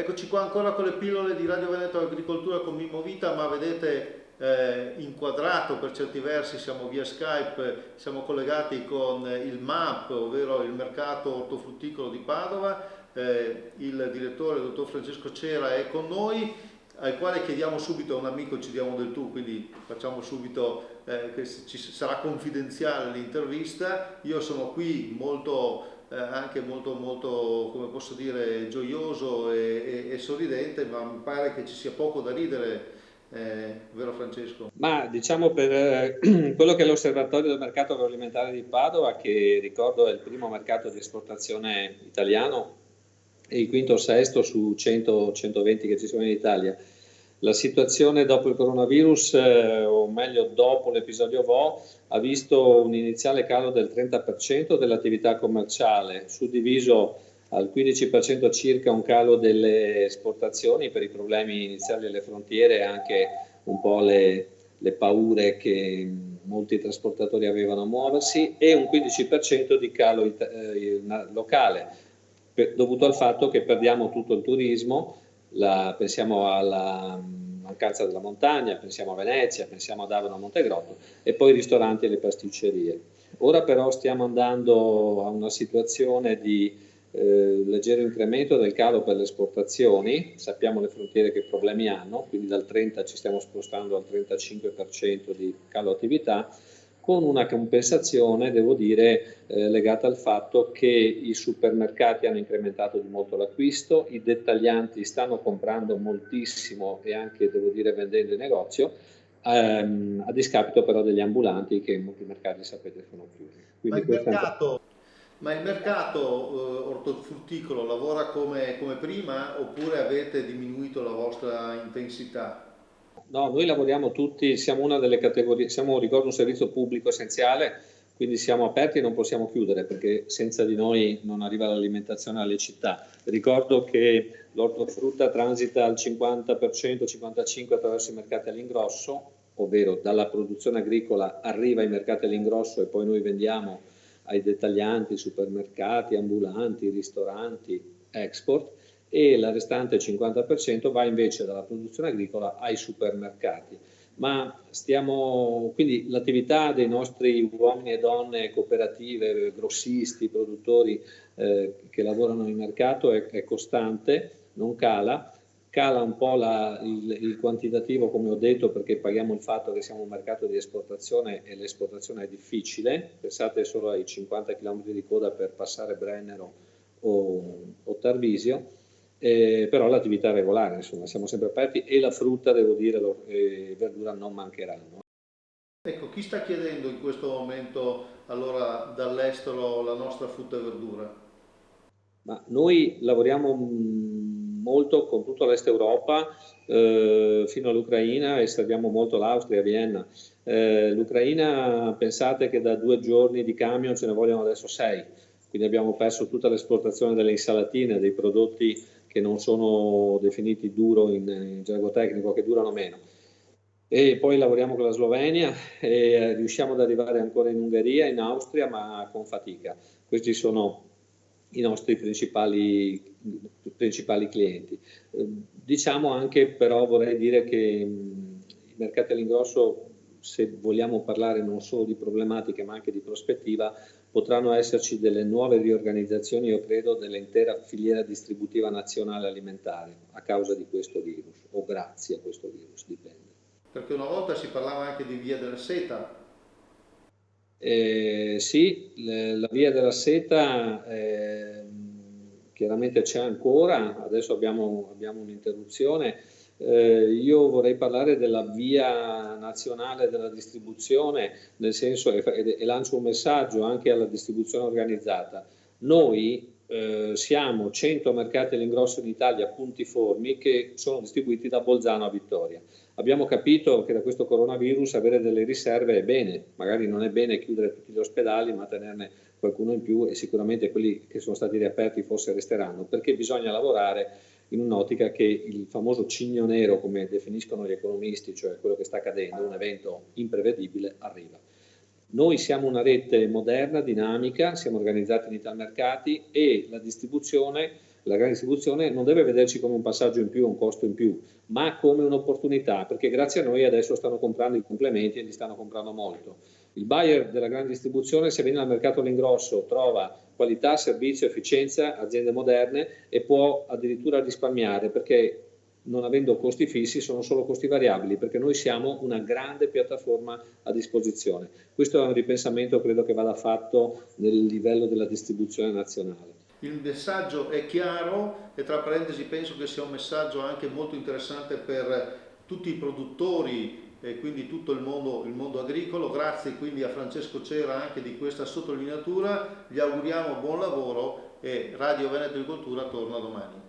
Eccoci qua ancora con le pillole di Radio Veneto Agricoltura con Mimmo Vita, ma vedete inquadrato per certi versi, siamo via Skype, siamo collegati con il MAP, ovvero il mercato ortofrutticolo di Padova. Il direttore, il dottor Francesco Cera, è con noi, al quale chiediamo subito, a un amico ci diamo del tu, quindi facciamo subito che ci sarà confidenziale l'intervista. Io sono qui anche molto, come posso dire, gioioso e sorridente, ma mi pare che ci sia poco da ridere, vero Francesco? Ma diciamo per quello che è l'Osservatorio del mercato agroalimentare di Padova, che ricordo è il primo mercato di esportazione italiano e il quinto o sesto su 100-120 che ci sono in Italia. La situazione dopo il coronavirus, o meglio dopo l'episodio VO, ha visto un iniziale calo del 30% dell'attività commerciale, suddiviso al 15% circa un calo delle esportazioni per i problemi iniziali alle frontiere e anche un po' le paure che molti trasportatori avevano a muoversi, e un 15% di calo locale, dovuto al fatto che perdiamo tutto il turismo. Pensiamo alla mancanza della montagna, pensiamo a Venezia, pensiamo ad Aveno, a Montegrotto, e poi i ristoranti e le pasticcerie. Ora però stiamo andando a una situazione di leggero incremento del calo per le esportazioni. Sappiamo le frontiere che problemi hanno, quindi dal 30 ci stiamo spostando al 35% di calo attività, con una compensazione, devo dire, legata al fatto che i supermercati hanno incrementato di molto l'acquisto, i dettaglianti stanno comprando moltissimo e anche, devo dire, vendendo in negozio, a discapito però degli ambulanti, che in molti mercati, sapete, sono chiusi. Ma Quindi il questo è un po'. mercato, ma il mercato ortofrutticolo lavora come prima oppure avete diminuito la vostra intensità? No, noi lavoriamo tutti, siamo una delle categorie, siamo, ricordo, un servizio pubblico essenziale, quindi siamo aperti e non possiamo chiudere, perché senza di noi non arriva l'alimentazione alle città. Ricordo che l'ortofrutta transita al 50%, 55% attraverso i mercati all'ingrosso, ovvero dalla produzione agricola arriva ai mercati all'ingrosso e poi noi vendiamo ai dettaglianti, supermercati, ambulanti, ristoranti, export, e la restante 50% va invece dalla produzione agricola ai supermercati. Ma quindi l'attività dei nostri uomini e donne, cooperative, grossisti, produttori che lavorano in mercato è costante, non cala. Cala un po' il quantitativo, come ho detto, perché paghiamo il fatto che siamo un mercato di esportazione e l'esportazione è difficile. Pensate solo ai 50 km di coda per passare Brennero o Tarvisio. Però l'attività è regolare, insomma, siamo sempre aperti, e la frutta, devo dire, verdura non mancheranno. Ecco, chi sta chiedendo in questo momento allora dall'estero la nostra frutta e verdura? Ma noi lavoriamo molto con tutta l'Est Europa, fino all'Ucraina, e serviamo molto l'Austria, Vienna. L'Ucraina, pensate che da 2 giorni di camion ce ne vogliono adesso 6, quindi abbiamo perso tutta l'esportazione delle insalatine, dei prodotti che non sono definiti duro in gergo tecnico, che durano meno. E poi lavoriamo con la Slovenia e riusciamo ad arrivare ancora in Ungheria, in Austria, ma con fatica. Questi sono i nostri principali clienti. Diciamo anche, però, vorrei dire che i mercati all'ingrosso, se vogliamo parlare non solo di problematiche ma anche di prospettiva, potranno esserci delle nuove riorganizzazioni, io credo, dell'intera filiera distributiva nazionale alimentare a causa di questo virus, o grazie a questo virus, dipende. Perché una volta si parlava anche di via della seta. Sì, la via della seta chiaramente c'è ancora, adesso abbiamo un'interruzione. Io vorrei parlare della via nazionale della distribuzione, nel senso, e lancio un messaggio anche alla distribuzione organizzata. Noi siamo 100 mercati all'ingrosso in Italia puntiformi, che sono distribuiti da Bolzano a Vittoria. Abbiamo capito che da questo coronavirus avere delle riserve è bene, magari non è bene chiudere tutti gli ospedali, ma tenerne qualcuno in più, e sicuramente quelli che sono stati riaperti forse resteranno, perché bisogna lavorare in un'ottica che il famoso cigno nero, come definiscono gli economisti, cioè quello che sta accadendo, un evento imprevedibile, arriva. Noi siamo una rete moderna, dinamica, siamo organizzati in Italmercati, e la distribuzione la grande distribuzione non deve vederci come un passaggio in più, un costo in più, ma come un'opportunità, perché grazie a noi adesso stanno comprando i complementi e li stanno comprando molto. Il buyer della grande distribuzione, se viene al mercato all'ingrosso, trova qualità, servizio, efficienza, aziende moderne e può addirittura risparmiare, perché non avendo costi fissi sono solo costi variabili, perché noi siamo una grande piattaforma a disposizione. Questo è un ripensamento credo che vada fatto nel livello della distribuzione nazionale. Il messaggio è chiaro e tra parentesi penso che sia un messaggio anche molto interessante per tutti i produttori e quindi tutto il mondo agricolo. Grazie quindi a Francesco Cera anche di questa sottolineatura, gli auguriamo buon lavoro e Radio Veneto Agricoltura torna domani.